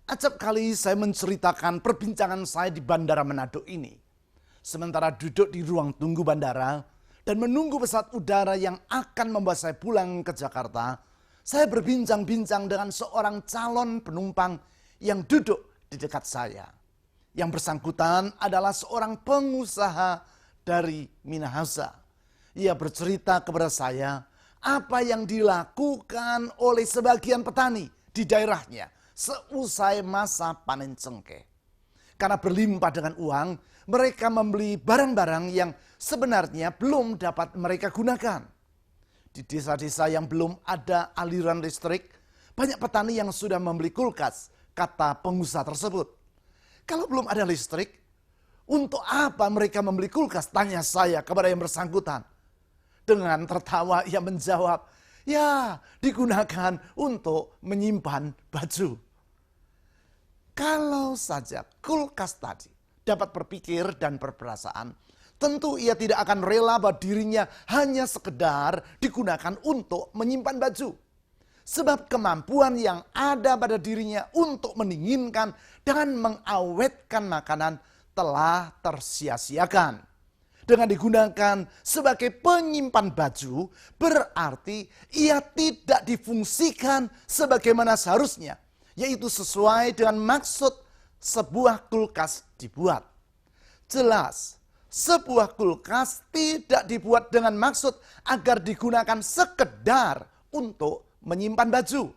Acap kali saya menceritakan perbincangan saya di Bandara Manado ini. Sementara duduk di ruang tunggu bandara dan menunggu pesawat udara yang akan membawa saya pulang ke Jakarta, saya berbincang-bincang dengan seorang calon penumpang yang duduk di dekat saya. Yang bersangkutan adalah seorang pengusaha dari Minahasa. Ia bercerita kepada saya apa yang dilakukan oleh sebagian petani di daerahnya seusai masa panen cengkeh. Karena berlimpah dengan uang, mereka membeli barang-barang yang sebenarnya belum dapat mereka gunakan. Di desa-desa yang belum ada aliran listrik, banyak petani yang sudah membeli kulkas, kata pengusaha tersebut. Kalau belum ada listrik, untuk apa mereka membeli kulkas? Tanya saya kepada yang bersangkutan. Dengan tertawa ia menjawab, ya digunakan untuk menyimpan baju. Kalau saja kulkas tadi dapat berpikir dan berperasaan, tentu ia tidak akan rela bahwa dirinya hanya sekedar digunakan untuk menyimpan baju. Sebab kemampuan yang ada pada dirinya untuk mendinginkan dan mengawetkan makanan telah tersia-siakan. Dengan digunakan sebagai penyimpan baju, berarti ia tidak difungsikan sebagaimana seharusnya, yaitu sesuai dengan maksud sebuah kulkas dibuat. Jelas, sebuah kulkas tidak dibuat dengan maksud agar digunakan sekedar untuk menyimpan baju.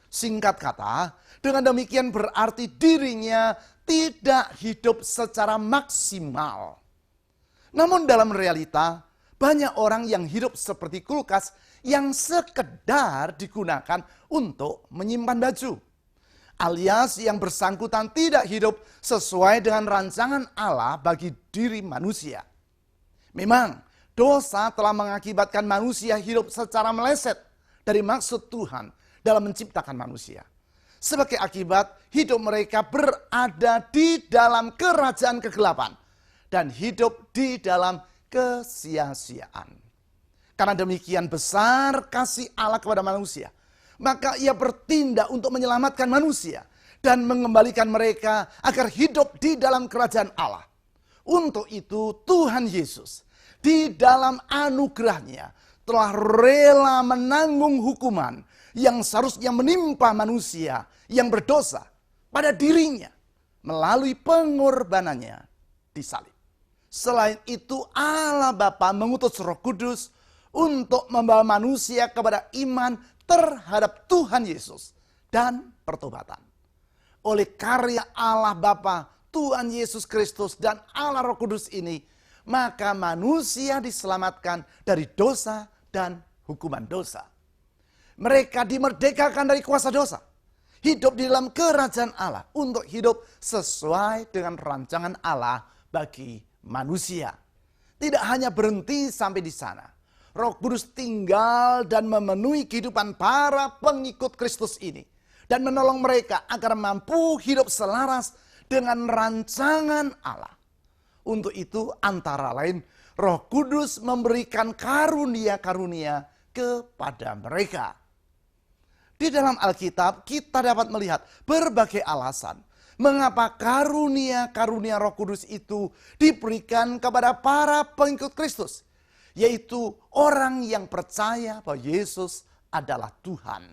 Singkat kata, dengan demikian berarti dirinya tidak hidup secara maksimal. Namun dalam realita, banyak orang yang hidup seperti kulkas yang sekedar digunakan untuk menyimpan baju. Alias yang bersangkutan tidak hidup sesuai dengan rancangan Allah bagi diri manusia. Memang dosa telah mengakibatkan manusia hidup secara meleset dari maksud Tuhan dalam menciptakan manusia. Sebagai akibat, hidup mereka berada di dalam kerajaan kegelapan dan hidup di dalam kesia-siaan. Karena demikian besar kasih Allah kepada manusia, maka ia bertindak untuk menyelamatkan manusia dan mengembalikan mereka agar hidup di dalam kerajaan Allah. Untuk itu Tuhan Yesus di dalam anugerahnya telah rela menanggung hukuman yang seharusnya menimpa manusia yang berdosa pada dirinya melalui pengorbanannya di salib. Selain itu Allah Bapa mengutus Roh Kudus untuk membawa manusia kepada iman terhadap Tuhan Yesus dan pertobatan. Oleh karya Allah Bapa, Tuhan Yesus Kristus dan Allah Roh Kudus ini, maka manusia diselamatkan dari dosa dan hukuman dosa. Mereka dimerdekakan dari kuasa dosa, hidup di dalam kerajaan Allah untuk hidup sesuai dengan rancangan Allah bagi manusia. Tidak hanya berhenti sampai di sana. Roh Kudus tinggal dan memenuhi kehidupan para pengikut Kristus ini. Dan menolong mereka agar mampu hidup selaras dengan rancangan Allah. Untuk itu antara lain Roh Kudus memberikan karunia-karunia kepada mereka. Di dalam Alkitab kita dapat melihat berbagai alasan mengapa karunia-karunia Roh Kudus itu diberikan kepada para pengikut Kristus. Yaitu orang yang percaya bahwa Yesus adalah Tuhan.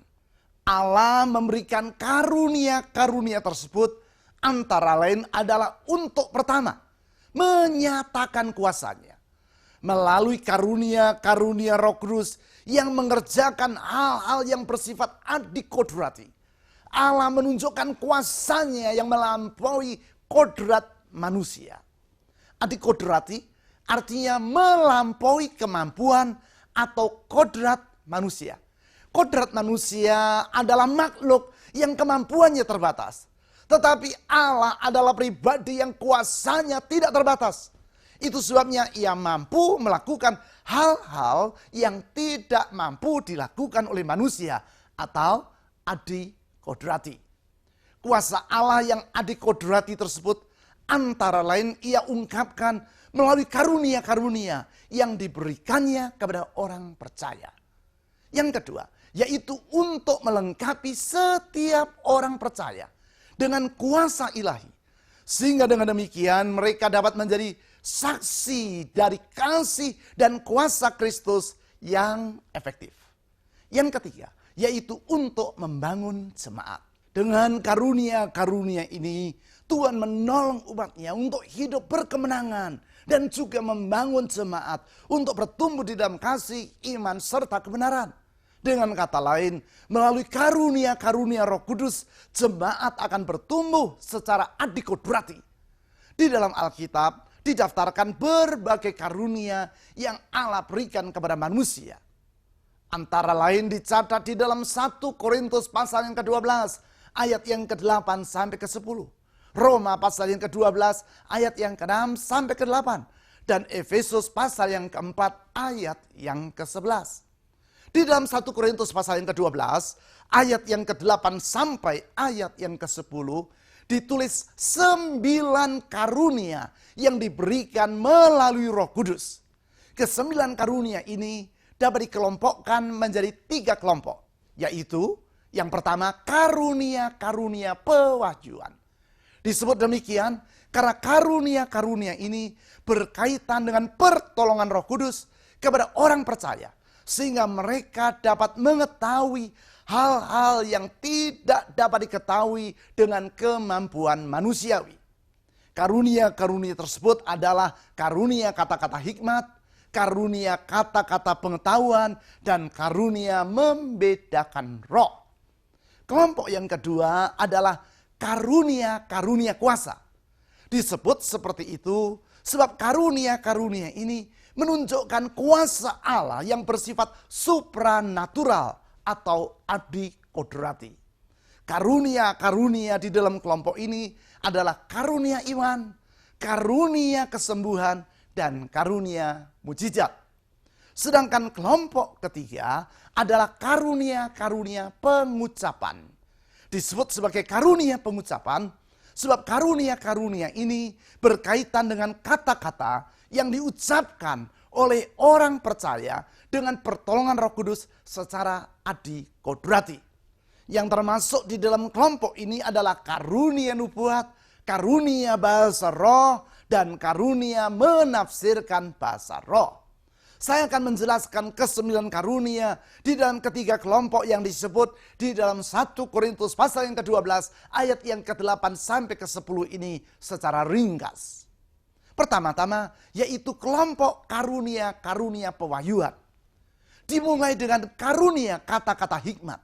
Allah memberikan karunia-karunia tersebut antara lain adalah untuk pertama, menyatakan kuasanya. Melalui karunia-karunia Roh Kudus yang mengerjakan hal-hal yang bersifat adikodrati. Allah menunjukkan kuasanya yang melampaui kodrat manusia. Adikodrati artinya melampaui kemampuan atau kodrat manusia. Kodrat manusia adalah makhluk yang kemampuannya terbatas. Tetapi Allah adalah pribadi yang kuasanya tidak terbatas. Itu sebabnya ia mampu melakukan hal-hal yang tidak mampu dilakukan oleh manusia atau adikodrati. Kuasa Allah yang adikodrati tersebut antara lain ia ungkapkan melalui karunia-karunia yang diberikannya kepada orang percaya. Yang kedua, yaitu untuk melengkapi setiap orang percaya dengan kuasa ilahi. Sehingga dengan demikian mereka dapat menjadi saksi dari kasih dan kuasa Kristus yang efektif. Yang ketiga, yaitu untuk membangun jemaat. Dengan karunia-karunia ini, Tuhan menolong umatnya untuk hidup berkemenangan dan juga membangun jemaat untuk bertumbuh di dalam kasih, iman, serta kebenaran. Dengan kata lain, melalui karunia-karunia Roh Kudus, jemaat akan bertumbuh secara adikodrati. Di dalam Alkitab didaftarkan berbagai karunia yang Allah berikan kepada manusia. Antara lain dicatat di dalam 1 Korintus pasal yang ke-12, ayat yang ke-8 sampai ke-10. Roma pasal yang ke-12, ayat yang ke-6 sampai ke-8. Dan Efesus pasal yang ke-4, ayat yang ke-11. Di dalam 1 Korintus pasal yang ke-12, ayat yang ke-8 sampai ayat yang ke-10, ditulis 9 karunia yang diberikan melalui Roh Kudus. Ke-9 karunia ini dapat dikelompokkan menjadi 3 kelompok, yaitu yang pertama karunia-karunia pewahyuan. Disebut demikian karena karunia-karunia ini berkaitan dengan pertolongan Roh Kudus kepada orang percaya, sehingga mereka dapat mengetahui hal-hal yang tidak dapat diketahui dengan kemampuan manusiawi. Karunia-karunia tersebut adalah karunia kata-kata hikmat, karunia kata-kata pengetahuan, dan karunia membedakan roh. Kelompok yang kedua adalah karunia-karunia kuasa. Disebut seperti itu sebab karunia-karunia ini menunjukkan kuasa Allah yang bersifat supranatural atau adikodrati. Karunia-karunia di dalam kelompok ini adalah karunia iman, karunia kesembuhan, dan karunia mujizat. Sedangkan kelompok ketiga adalah karunia-karunia pengucapan. Disebut sebagai karunia pengucapan sebab karunia-karunia ini berkaitan dengan kata-kata yang diucapkan oleh orang percaya dengan pertolongan Roh Kudus secara adikodrati. Yang termasuk di dalam kelompok ini adalah karunia nubuat, karunia bahasa roh, dan karunia menafsirkan bahasa roh. Saya akan menjelaskan ke-9 karunia di dalam ketiga kelompok yang disebut di dalam 1 Korintus pasal yang ke-12 ayat yang ke-8 sampai ke-10 ini secara ringkas. Pertama-tama yaitu kelompok karunia-karunia pewahyuan. Dimulai dengan karunia kata-kata hikmat.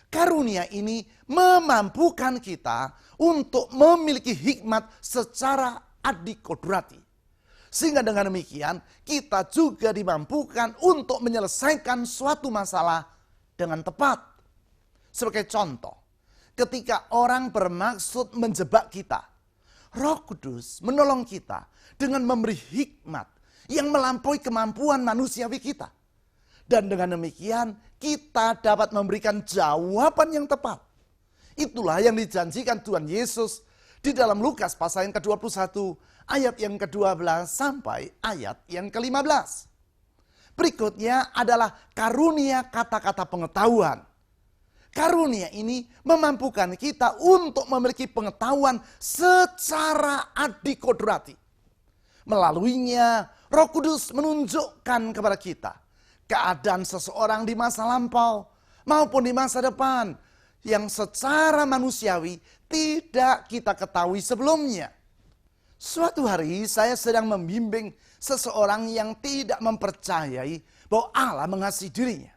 Karunia ini memampukan kita untuk memiliki hikmat secara adikodrati. Sehingga dengan demikian kita juga dimampukan untuk menyelesaikan suatu masalah dengan tepat. Sebagai contoh, ketika orang bermaksud menjebak kita, Roh Kudus menolong kita dengan memberi hikmat yang melampaui kemampuan manusiawi kita. Dan dengan demikian kita dapat memberikan jawaban yang tepat. Itulah yang dijanjikan Tuhan Yesus di dalam Lukas pasal yang ke-21 ayat yang ke-12 sampai ayat yang ke-15. Berikutnya adalah karunia kata-kata pengetahuan. Karunia ini memampukan kita untuk memiliki pengetahuan secara adikodrati. Melaluinya Roh Kudus menunjukkan kepada kita keadaan seseorang di masa lampau maupun di masa depan yang secara manusiawi tidak kita ketahui sebelumnya. Suatu hari saya sedang membimbing seseorang yang tidak mempercayai bahwa Allah mengasihi dirinya.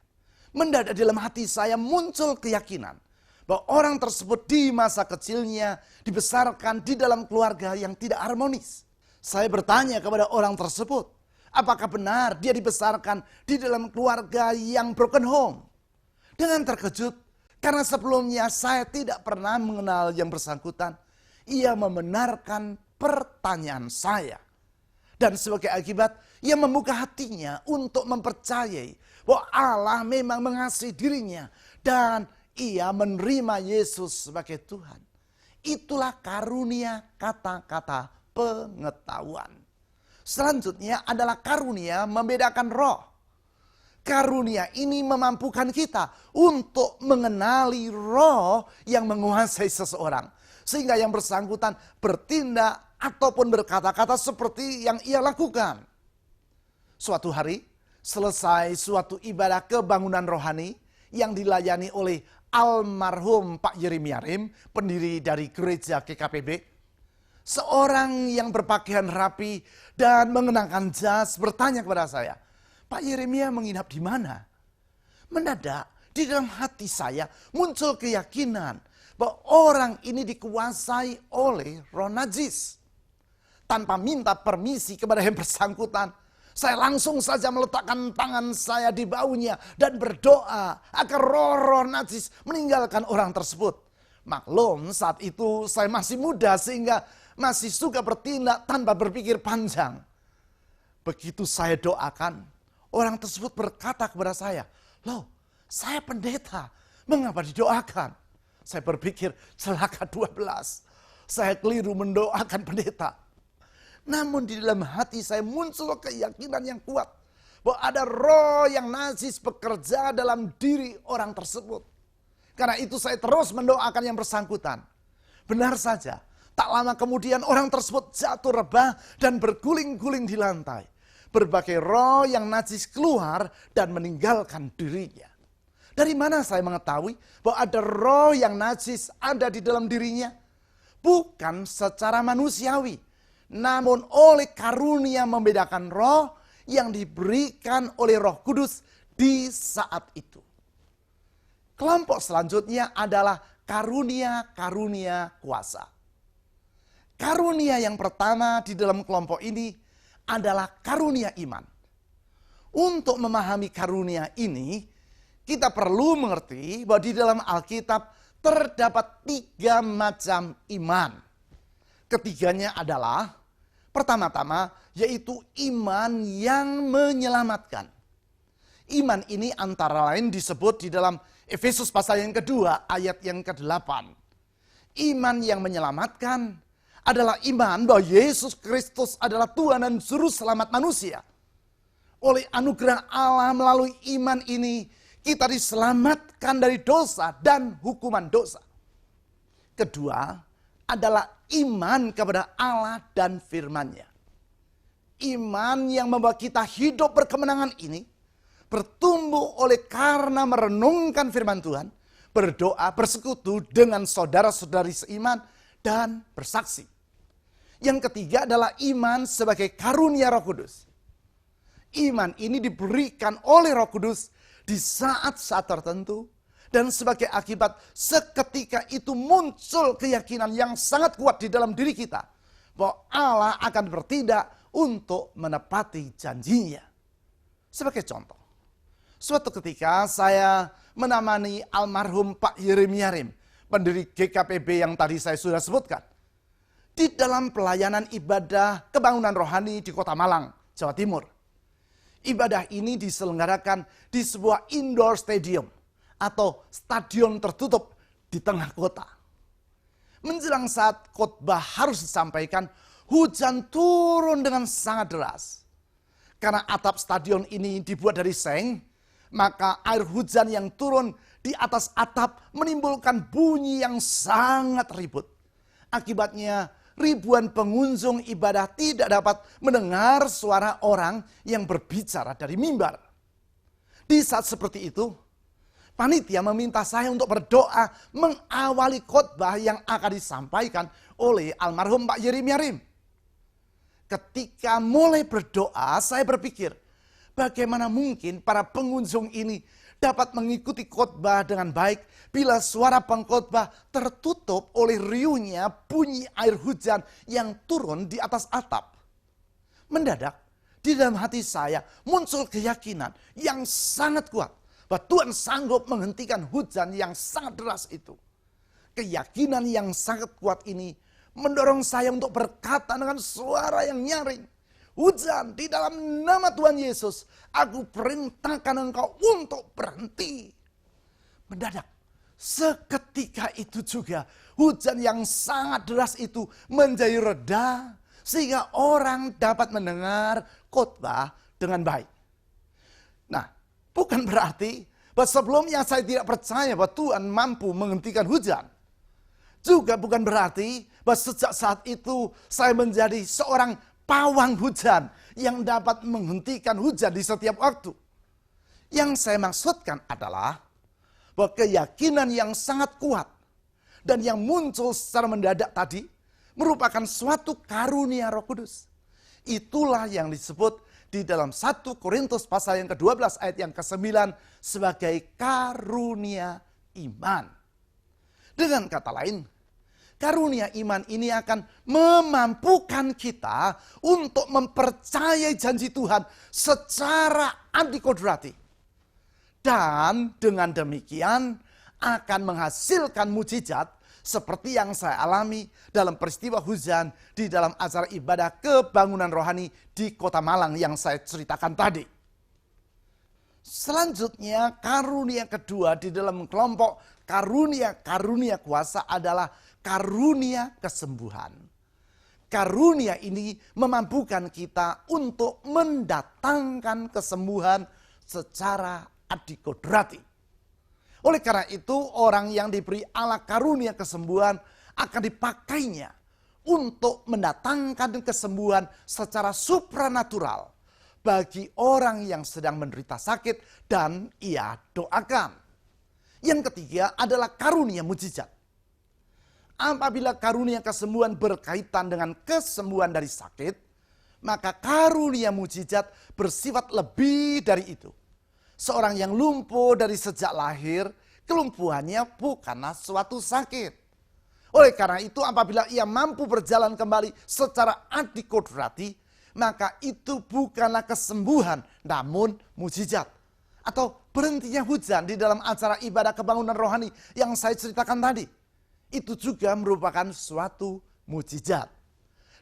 Mendadak dalam hati saya muncul keyakinan bahwa orang tersebut di masa kecilnya dibesarkan di dalam keluarga yang tidak harmonis. Saya bertanya kepada orang tersebut, apakah benar dia dibesarkan di dalam keluarga yang broken home? Dengan terkejut, karena sebelumnya saya tidak pernah mengenal yang bersangkutan, ia membenarkan pertanyaan saya. Dan sebagai akibat, ia membuka hatinya untuk mempercayai bahwa Allah memang mengasihi dirinya dan ia menerima Yesus sebagai Tuhan. Itulah karunia kata-kata pengetahuan. Selanjutnya adalah karunia membedakan roh. Karunia ini memampukan kita untuk mengenali roh yang menguasai seseorang. Sehingga yang bersangkutan bertindak ataupun berkata-kata seperti yang ia lakukan. Suatu hari, selesai suatu ibadah kebangunan rohani yang dilayani oleh almarhum Pak Yeremiarim, pendiri dari gereja GKPB, seorang yang berpakaian rapi dan mengenakan jas bertanya kepada saya, "Pak Yeremia menginap di mana?" Mendadak di dalam hati saya muncul keyakinan bahwa orang ini dikuasai oleh roh najis. Tanpa minta permisi kepada yang bersangkutan, saya langsung saja meletakkan tangan saya di baunya dan berdoa agar roh-roh najis meninggalkan orang tersebut. Maklum saat itu saya masih muda sehingga masih suka bertindak tanpa berpikir panjang. Begitu saya doakan, orang tersebut berkata kepada saya, "Loh, saya pendeta, mengapa didoakan?" Saya berpikir celaka 12. Saya keliru mendoakan pendeta. Namun di dalam hati saya muncul keyakinan yang kuat bahwa ada roh yang najis bekerja dalam diri orang tersebut. Karena itu saya terus mendoakan yang bersangkutan. Benar saja, tak lama kemudian orang tersebut jatuh rebah dan berguling-guling di lantai. Berbagai roh yang najis keluar dan meninggalkan dirinya. Dari mana saya mengetahui bahwa ada roh yang najis ada di dalam dirinya? Bukan secara manusiawi, namun oleh karunia membedakan roh yang diberikan oleh Roh Kudus di saat itu. Kelompok selanjutnya adalah karunia-karunia kuasa. Karunia yang pertama di dalam kelompok ini adalah karunia iman. Untuk memahami karunia ini, kita perlu mengerti bahwa di dalam Alkitab terdapat 3 macam iman. Ketiganya adalah, pertama-tama yaitu iman yang menyelamatkan. Iman ini antara lain disebut di dalam Efesus pasal yang kedua ayat yang ke-8. Iman yang menyelamatkan adalah iman bahwa Yesus Kristus adalah Tuhan dan Juru Selamat manusia. Oleh anugerah Allah melalui iman ini kita diselamatkan dari dosa dan hukuman dosa. Kedua adalah iman kepada Allah dan firman-Nya. Iman yang membuat kita hidup berkemenangan ini bertumbuh oleh karena merenungkan firman Tuhan, berdoa, bersekutu dengan saudara-saudari seiman, dan bersaksi. Yang ketiga adalah iman sebagai karunia Roh Kudus. Iman ini diberikan oleh Roh Kudus di saat-saat tertentu, dan sebagai akibat seketika itu muncul keyakinan yang sangat kuat di dalam diri kita bahwa Allah akan bertindak untuk menepati janjinya. Sebagai contoh, suatu ketika saya menemani almarhum Pak Yeremiarim, pendiri GKPB yang tadi saya sudah sebutkan, di dalam pelayanan ibadah kebangunan rohani di Kota Malang, Jawa Timur. Ibadah ini diselenggarakan di sebuah indoor stadium atau stadion tertutup di tengah kota. Menjelang saat khotbah harus disampaikan, hujan turun dengan sangat deras. Karena atap stadion ini dibuat dari seng, maka air hujan yang turun di atas atap menimbulkan bunyi yang sangat ribut. Akibatnya ribuan pengunjung ibadah tidak dapat mendengar suara orang yang berbicara dari mimbar. Di saat seperti itu, panitia meminta saya untuk berdoa mengawali khotbah yang akan disampaikan oleh almarhum Pak Yeremiarim. Ketika mulai berdoa, saya berpikir, bagaimana mungkin para pengunjung ini dapat mengikuti khotbah dengan baik bila suara pengkhotbah tertutup oleh riuhnya bunyi air hujan yang turun di atas atap. Mendadak di dalam hati saya muncul keyakinan yang sangat kuat bahwa Tuhan sanggup menghentikan hujan yang sangat deras itu. Keyakinan yang sangat kuat ini mendorong saya untuk berkata dengan suara yang nyaring, "Hujan, di dalam nama Tuhan Yesus, aku perintahkan engkau untuk berhenti." Mendadak, seketika itu juga hujan yang sangat deras itu menjadi reda sehingga orang dapat mendengar khotbah dengan baik. Nah, Bukan berarti bahwa sebelumnya saya tidak percaya bahwa Tuhan mampu menghentikan hujan. Juga bukan berarti bahwa sejak saat itu saya menjadi seorang pawang hujan yang dapat menghentikan hujan di setiap waktu. Yang saya maksudkan adalah bahwa keyakinan yang sangat kuat dan yang muncul secara mendadak tadi merupakan suatu karunia Roh Kudus. Itulah yang disebut di dalam 1 Korintus pasal yang ke-12 ayat yang ke-9 sebagai karunia iman. Dengan kata lain, karunia iman ini akan memampukan kita untuk mempercayai janji Tuhan secara antikodrati. Dan dengan demikian akan menghasilkan mujizat seperti yang saya alami dalam peristiwa hujan di dalam acara ibadah kebangunan rohani di Kota Malang yang saya ceritakan tadi. Selanjutnya karunia kedua di dalam kelompok karunia kuasa adalah karunia kesembuhan. Karunia ini memampukan kita untuk mendatangkan kesembuhan secara adikodrati. Oleh karena itu orang yang diberi Allah karunia kesembuhan akan dipakainya untuk mendatangkan kesembuhan secara supranatural bagi orang yang sedang menderita sakit dan ia doakan. Yang ketiga adalah karunia mujizat. Apabila karunia kesembuhan berkaitan dengan kesembuhan dari sakit, maka karunia mujizat bersifat lebih dari itu. Seorang yang lumpuh dari sejak lahir, kelumpuhannya bukanlah suatu sakit. Oleh karena itu apabila ia mampu berjalan kembali secara adikodrati, maka itu bukanlah kesembuhan, namun mujizat. Atau berhentinya hujan di dalam acara ibadah kebangunan rohani yang saya ceritakan tadi. Itu juga merupakan suatu mujizat.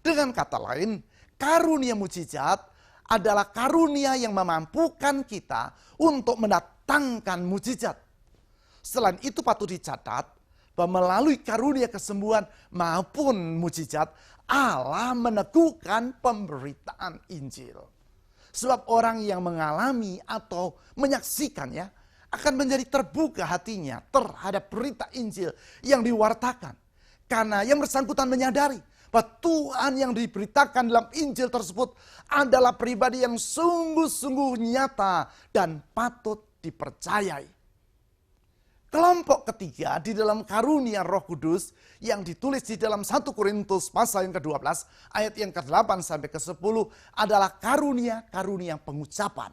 Dengan kata lain, karunia mujizat adalah karunia yang memampukan kita untuk mendatangkan mujizat. Selain itu patut dicatat bahwa melalui karunia kesembuhan maupun mujizat, Allah meneguhkan pemberitaan Injil. Sebab orang yang mengalami atau menyaksikannya akan menjadi terbuka hatinya terhadap berita Injil yang diwartakan. Karena yang bersangkutan menyadari bahwa Tuhan yang diberitakan dalam Injil tersebut adalah pribadi yang sungguh-sungguh nyata dan patut dipercayai. Kelompok ketiga di dalam karunia Roh Kudus yang ditulis di dalam 1 Korintus pasal yang ke-12 ayat yang ke-8 sampai ke-10 adalah karunia pengucapan.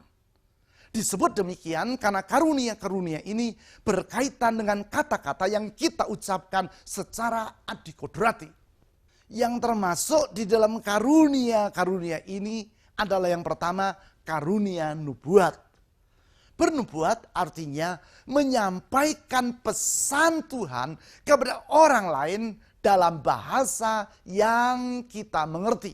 Disebut demikian karena karunia ini berkaitan dengan kata-kata yang kita ucapkan secara adikodrati. Yang termasuk di dalam karunia ini adalah yang pertama karunia nubuat. Bernubuat artinya menyampaikan pesan Tuhan kepada orang lain dalam bahasa yang kita mengerti.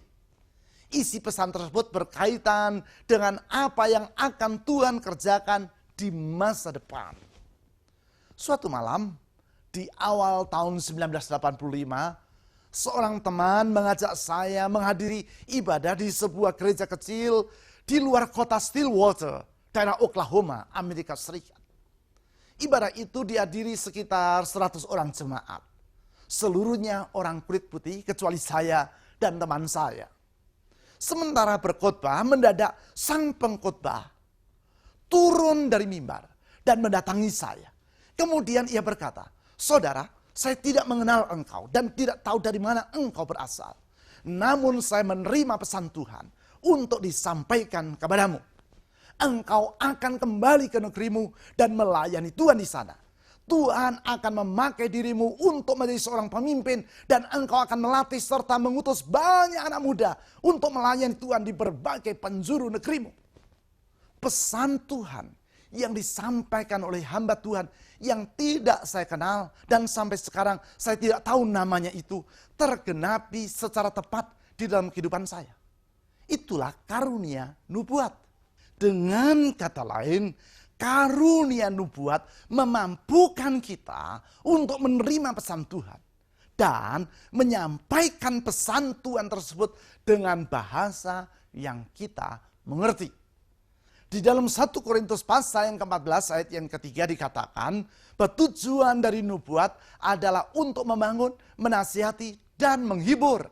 Isi pesan tersebut berkaitan dengan apa yang akan Tuhan kerjakan di masa depan. Suatu malam di awal tahun 1985, seorang teman mengajak saya menghadiri ibadah di sebuah gereja kecil di luar kota Stillwater, daerah Oklahoma, Amerika Serikat. Ibadah itu dihadiri sekitar 100 orang jemaat. Seluruhnya orang kulit putih kecuali saya dan teman saya. Sementara berkhotbah, mendadak sang pengkhotbah turun dari mimbar dan mendatangi saya. Kemudian ia berkata, "Saudara, saya tidak mengenal engkau dan tidak tahu dari mana engkau berasal. Namun saya menerima pesan Tuhan untuk disampaikan kepadamu. Engkau akan kembali ke negerimu dan melayani Tuhan di sana. Tuhan akan memakai dirimu untuk menjadi seorang pemimpin dan engkau akan melatih serta mengutus banyak anak muda untuk melayani Tuhan di berbagai penjuru negerimu." Pesan Tuhan yang disampaikan oleh hamba Tuhan yang tidak saya kenal dan sampai sekarang saya tidak tahu namanya itu tergenapi secara tepat di dalam kehidupan saya. Itulah karunia nubuat. Dengan kata lain, karunia nubuat memampukan kita untuk menerima pesan Tuhan dan menyampaikan pesan Tuhan tersebut dengan bahasa yang kita mengerti. Di dalam 1 Korintus pasal yang ke-14 ayat yang ketiga dikatakan bahwa tujuan dari nubuat adalah untuk membangun, menasihati, dan menghibur.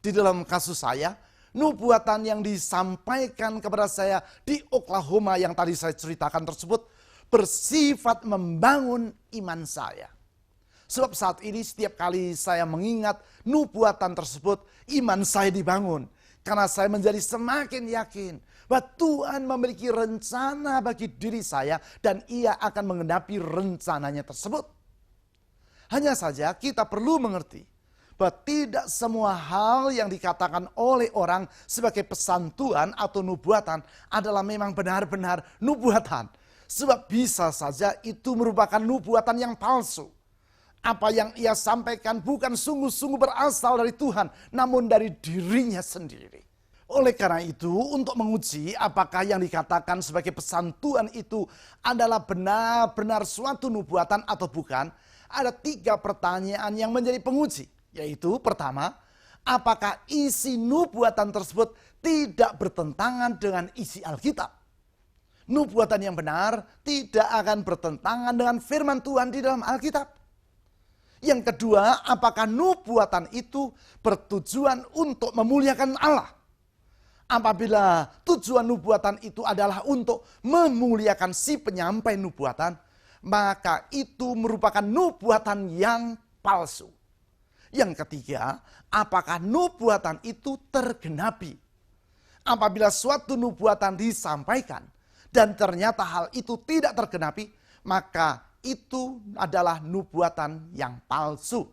Di dalam kasus saya, nubuatan yang disampaikan kepada saya di Oklahoma yang tadi saya ceritakan tersebut bersifat membangun iman saya. Sebab saat ini setiap kali saya mengingat nubuatan tersebut, iman saya dibangun. Karena saya menjadi semakin yakin bahwa Tuhan memiliki rencana bagi diri saya dan Ia akan menggenapi rencananya tersebut. Hanya saja kita perlu mengerti bahwa tidak semua hal yang dikatakan oleh orang sebagai pesan Tuhan atau nubuatan adalah memang benar-benar nubuatan. Sebab bisa saja itu merupakan nubuatan yang palsu. Apa yang ia sampaikan bukan sungguh-sungguh berasal dari Tuhan, namun dari dirinya sendiri. Oleh karena itu, untuk menguji apakah yang dikatakan sebagai pesan Tuhan itu adalah benar-benar suatu nubuatan atau bukan, ada 3 pertanyaan yang menjadi penguji. Yaitu pertama, apakah isi nubuatan tersebut tidak bertentangan dengan isi Alkitab? Nubuatan yang benar tidak akan bertentangan dengan firman Tuhan di dalam Alkitab. Yang kedua, apakah nubuatan itu bertujuan untuk memuliakan Allah? Apabila tujuan nubuatan itu adalah untuk memuliakan si penyampai nubuatan, maka itu merupakan nubuatan yang palsu. Yang ketiga, apakah nubuatan itu tergenapi? Apabila suatu nubuatan disampaikan dan ternyata hal itu tidak tergenapi, maka itu adalah nubuatan yang palsu.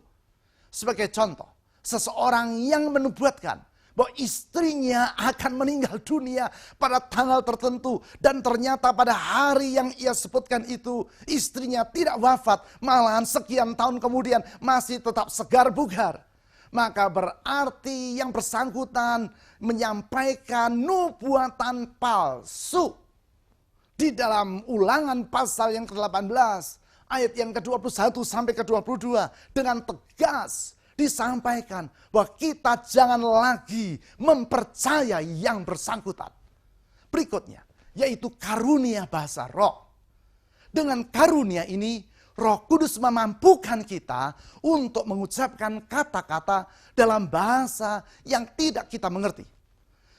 Sebagai contoh, seseorang yang menubuatkan bahwa istrinya akan meninggal dunia pada tanggal tertentu dan ternyata pada hari yang ia sebutkan itu istrinya tidak wafat, malahan sekian tahun kemudian masih tetap segar bugar. Maka berarti yang bersangkutan menyampaikan nubuatan palsu. Di dalam Ulangan pasal yang ke-18 ayat yang ke-21 sampai ke-22 dengan tegas disampaikan bahwa kita jangan lagi mempercayai yang bersangkutan. Berikutnya yaitu karunia bahasa roh. Dengan karunia ini Roh Kudus memampukan kita untuk mengucapkan kata-kata dalam bahasa yang tidak kita mengerti.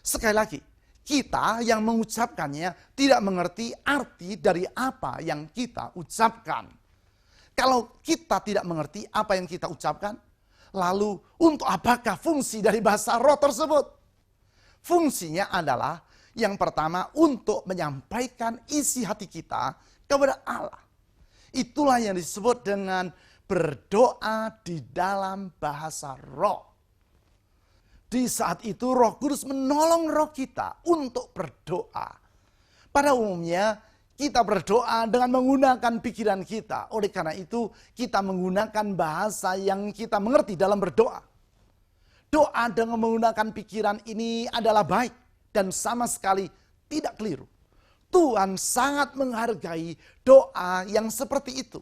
Sekali lagi, kita yang mengucapkannya tidak mengerti arti dari apa yang kita ucapkan. Kalau kita tidak mengerti apa yang kita ucapkan, lalu untuk apakah fungsi dari bahasa roh tersebut? Fungsinya adalah yang pertama untuk menyampaikan isi hati kita kepada Allah. Itulah yang disebut dengan berdoa di dalam bahasa roh. Di saat itu Roh Kudus menolong roh kita untuk berdoa. Pada umumnya kita berdoa dengan menggunakan pikiran kita. Oleh karena itu kita menggunakan bahasa yang kita mengerti dalam berdoa. Doa dengan menggunakan pikiran ini adalah baik dan sama sekali tidak keliru. Tuhan sangat menghargai doa yang seperti itu.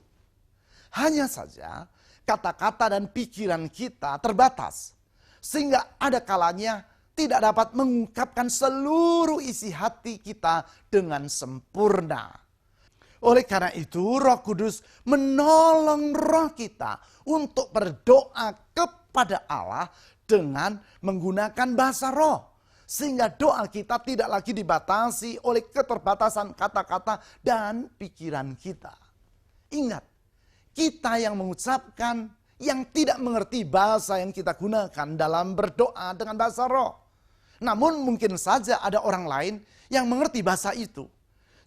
Hanya saja kata-kata dan pikiran kita terbatas. Sehingga ada kalanya tidak dapat mengungkapkan seluruh isi hati kita dengan sempurna. Oleh karena itu Roh Kudus menolong roh kita untuk berdoa kepada Allah dengan menggunakan bahasa roh. Sehingga doa kita tidak lagi dibatasi oleh keterbatasan kata-kata dan pikiran kita. Ingat, kita yang mengucapkan yang tidak mengerti bahasa yang kita gunakan dalam berdoa dengan bahasa roh. Namun mungkin saja ada orang lain yang mengerti bahasa itu.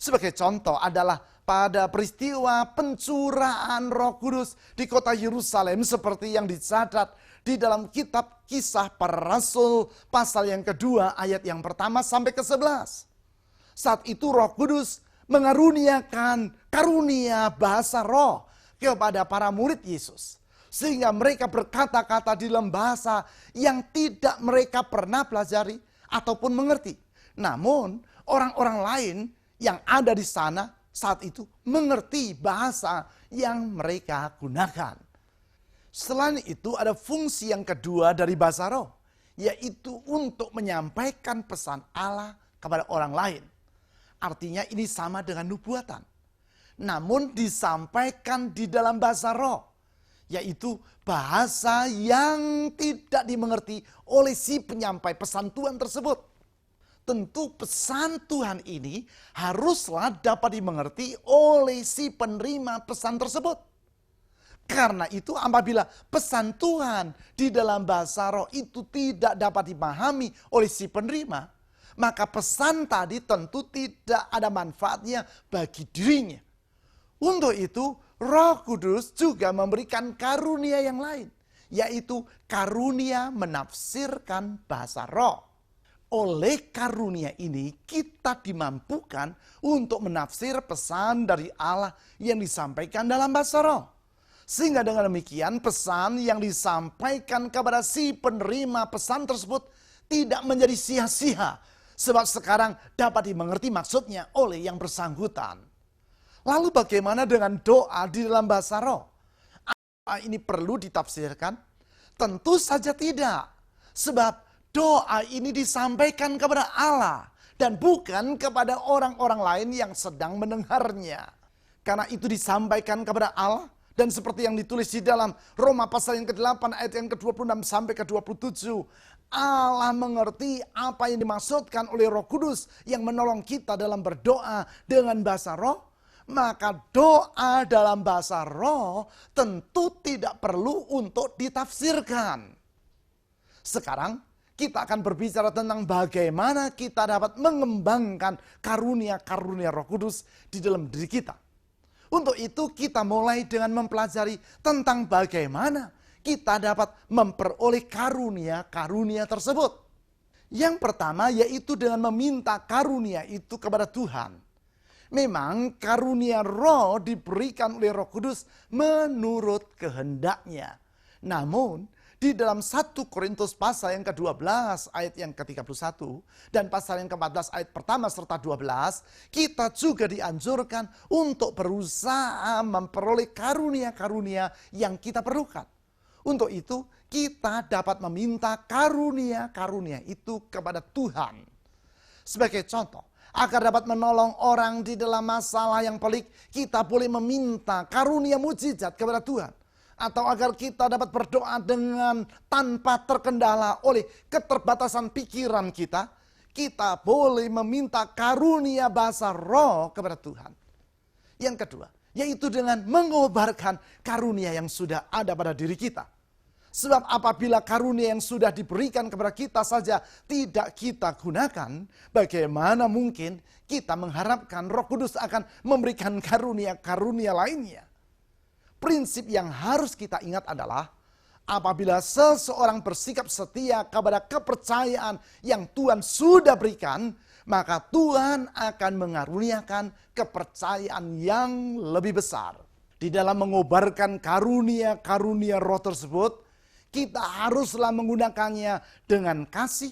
Sebagai contoh adalah pada peristiwa pencurahan Roh Kudus di kota Yerusalem seperti yang dicatat di dalam kitab Kisah Para Rasul pasal yang kedua ayat yang pertama sampai ke-11. Saat itu Roh Kudus mengaruniakan karunia bahasa roh kepada para murid Yesus. Sehingga mereka berkata-kata di dalam bahasa yang tidak mereka pernah pelajari ataupun mengerti. Namun orang-orang lain yang ada di sana saat itu mengerti bahasa yang mereka gunakan. Selain itu ada fungsi yang kedua dari bahasa roh. Yaitu untuk menyampaikan pesan Allah kepada orang lain. Artinya ini sama dengan nubuatan. Namun disampaikan di dalam bahasa roh. Yaitu bahasa yang tidak dimengerti oleh si penyampai pesan Tuhan tersebut. Tentu pesan Tuhan ini haruslah dapat dimengerti oleh si penerima pesan tersebut. Karena itu apabila pesan Tuhan di dalam bahasa roh itu tidak dapat dipahami oleh si penerima, maka pesan tadi tentu tidak ada manfaatnya bagi dirinya. Untuk itu Roh Kudus juga memberikan karunia yang lain, yaitu karunia menafsirkan bahasa roh. Oleh karunia ini kita dimampukan untuk menafsir pesan dari Allah yang disampaikan dalam bahasa roh. Sehingga dengan demikian pesan yang disampaikan kepada si penerima pesan tersebut tidak menjadi sia-sia. Sebab sekarang dapat dimengerti maksudnya oleh yang bersangkutan. Lalu bagaimana dengan doa di dalam bahasa roh? Apa ini perlu ditafsirkan? Tentu saja tidak. Sebab doa ini disampaikan kepada Allah dan bukan kepada orang-orang lain yang sedang mendengarnya. Karena itu disampaikan kepada Allah dan seperti yang ditulis di dalam Roma pasal yang ke-8 ayat yang ke-26 sampai ke-27. Allah mengerti apa yang dimaksudkan oleh Roh Kudus yang menolong kita dalam berdoa dengan bahasa roh. Maka doa dalam bahasa roh tentu tidak perlu untuk ditafsirkan. Sekarang kita akan berbicara tentang bagaimana kita dapat mengembangkan karunia-karunia Roh Kudus di dalam diri kita. Untuk itu kita mulai dengan mempelajari tentang bagaimana kita dapat memperoleh karunia-karunia tersebut. Yang pertama yaitu dengan meminta karunia itu kepada Tuhan. Memang karunia roh diberikan oleh Roh Kudus menurut kehendaknya. Namun di dalam 1 Korintus pasal yang ke-12 ayat yang ke-31 dan pasal yang ke-14 ayat pertama serta 12, kita juga dianjurkan untuk berusaha memperoleh karunia-karunia yang kita perlukan. Untuk itu kita dapat meminta karunia-karunia itu kepada Tuhan. Sebagai contoh, agar dapat menolong orang di dalam masalah yang pelik, kita boleh meminta karunia mujizat kepada Tuhan. Atau agar kita dapat berdoa dengan tanpa terkendala oleh keterbatasan pikiran kita, kita boleh meminta karunia bahasa roh kepada Tuhan. Yang kedua, yaitu dengan mengobarkan karunia yang sudah ada pada diri kita. Sebab apabila karunia yang sudah diberikan kepada kita saja tidak kita gunakan, bagaimana mungkin kita mengharapkan Roh Kudus akan memberikan karunia-karunia lainnya? Prinsip yang harus kita ingat adalah apabila seseorang bersikap setia kepada kepercayaan yang Tuhan sudah berikan, maka Tuhan akan mengaruniakan kepercayaan yang lebih besar. Di dalam mengobarkan karunia-karunia roh tersebut, kita haruslah menggunakannya dengan kasih,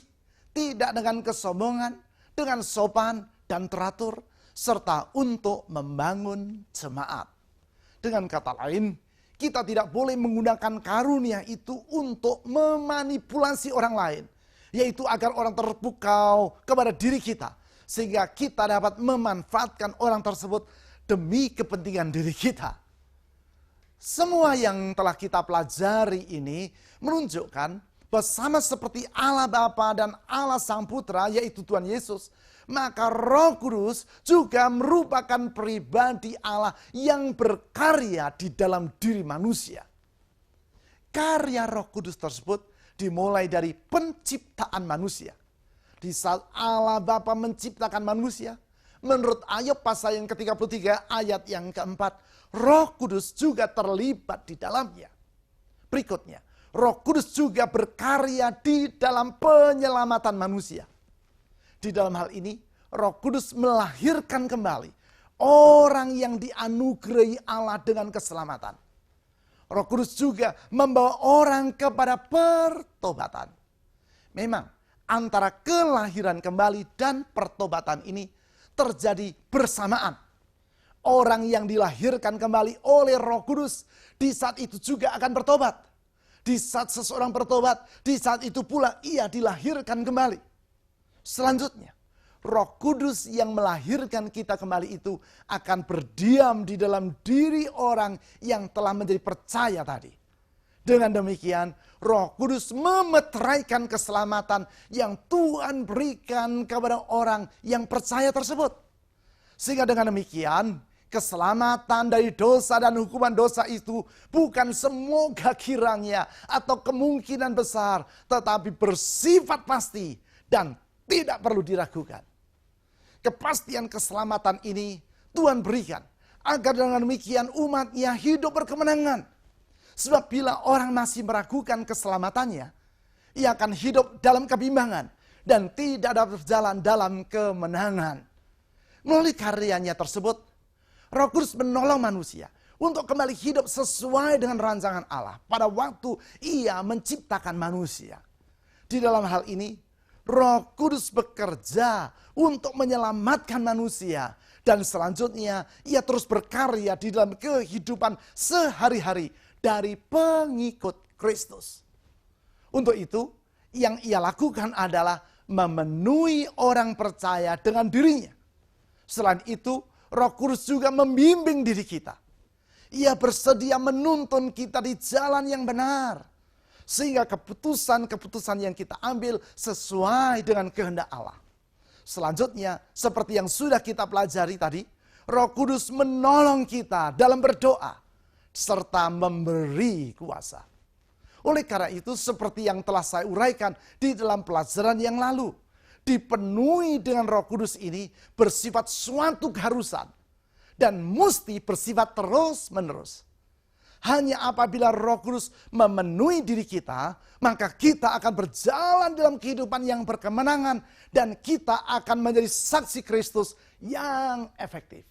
tidak dengan kesombongan, dengan sopan dan teratur, serta untuk membangun jemaat. Dengan kata lain, kita tidak boleh menggunakan karunia itu untuk memanipulasi orang lain, yaitu agar orang terpukau kepada diri kita, sehingga kita dapat memanfaatkan orang tersebut demi kepentingan diri kita. Semua yang telah kita pelajari ini menunjukkan bahwa sama seperti Allah Bapa dan Allah Sang Putra, yaitu Tuhan Yesus, maka Roh Kudus juga merupakan pribadi Allah yang berkarya di dalam diri manusia. Karya Roh Kudus tersebut dimulai dari penciptaan manusia. Di saat Allah Bapa menciptakan manusia, menurut Ayub pasal yang ke-33 ayat yang keempat, Roh Kudus juga terlibat di dalamnya. Berikutnya, Roh Kudus juga berkarya di dalam penyelamatan manusia. Di dalam hal ini, Roh Kudus melahirkan kembali orang yang dianugerahi Allah dengan keselamatan. Roh Kudus juga membawa orang kepada pertobatan. Memang antara kelahiran kembali dan pertobatan ini terjadi bersamaan. Orang yang dilahirkan kembali oleh Roh Kudus di saat itu juga akan bertobat. Di saat seseorang bertobat, di saat itu pula ia dilahirkan kembali. Selanjutnya, Roh Kudus yang melahirkan kita kembali itu akan berdiam di dalam diri orang yang telah menjadi percaya tadi. Dengan demikian, Roh Kudus memeteraikan keselamatan yang Tuhan berikan kepada orang yang percaya tersebut. Sehingga dengan demikian, keselamatan dari dosa dan hukuman dosa itu bukan semoga kiranya atau kemungkinan besar, tetapi bersifat pasti dan tidak perlu diragukan. Kepastian keselamatan ini Tuhan berikan agar dengan demikian umatnya hidup berkemenangan. Sebab bila orang masih meragukan keselamatannya, ia akan hidup dalam kebimbangan dan tidak dapat berjalan dalam kemenangan. Melalui karyanya tersebut, Roh Kudus menolong manusia untuk kembali hidup sesuai dengan rancangan Allah pada waktu ia menciptakan manusia. Di dalam hal ini, Roh Kudus bekerja untuk menyelamatkan manusia. Dan selanjutnya ia terus berkarya di dalam kehidupan sehari-hari dari pengikut Kristus. Untuk itu, yang ia lakukan adalah memenuhi orang percaya dengan dirinya. Selain itu, Roh Kudus juga membimbing diri kita. Ia bersedia menuntun kita di jalan yang benar. Sehingga keputusan-keputusan yang kita ambil sesuai dengan kehendak Allah. Selanjutnya, seperti yang sudah kita pelajari tadi, Roh Kudus menolong kita dalam berdoa, serta memberi kuasa. Oleh karena itu, seperti yang telah saya uraikan di dalam pelajaran yang lalu, dipenuhi dengan Roh Kudus ini bersifat suatu keharusan dan mesti bersifat terus-menerus. Hanya apabila Roh Kudus memenuhi diri kita, maka kita akan berjalan dalam kehidupan yang berkemenangan dan kita akan menjadi saksi Kristus yang efektif.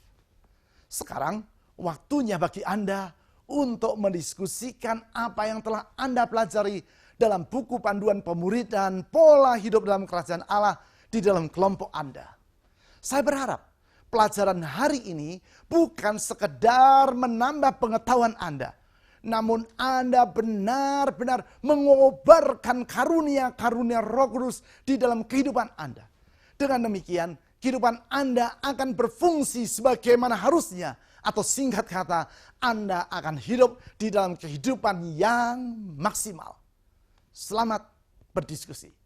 Sekarang waktunya bagi Anda untuk mendiskusikan apa yang telah Anda pelajari dalam buku panduan pemuridan pola hidup dalam kerajaan Allah di dalam kelompok Anda. Saya berharap pelajaran hari ini bukan sekedar menambah pengetahuan Anda, namun Anda benar-benar mengobarkan karunia-karunia Roh Kudus di dalam kehidupan Anda. Dengan demikian, kehidupan Anda akan berfungsi sebagaimana harusnya, atau singkat kata, Anda akan hidup di dalam kehidupan yang maksimal. Selamat berdiskusi.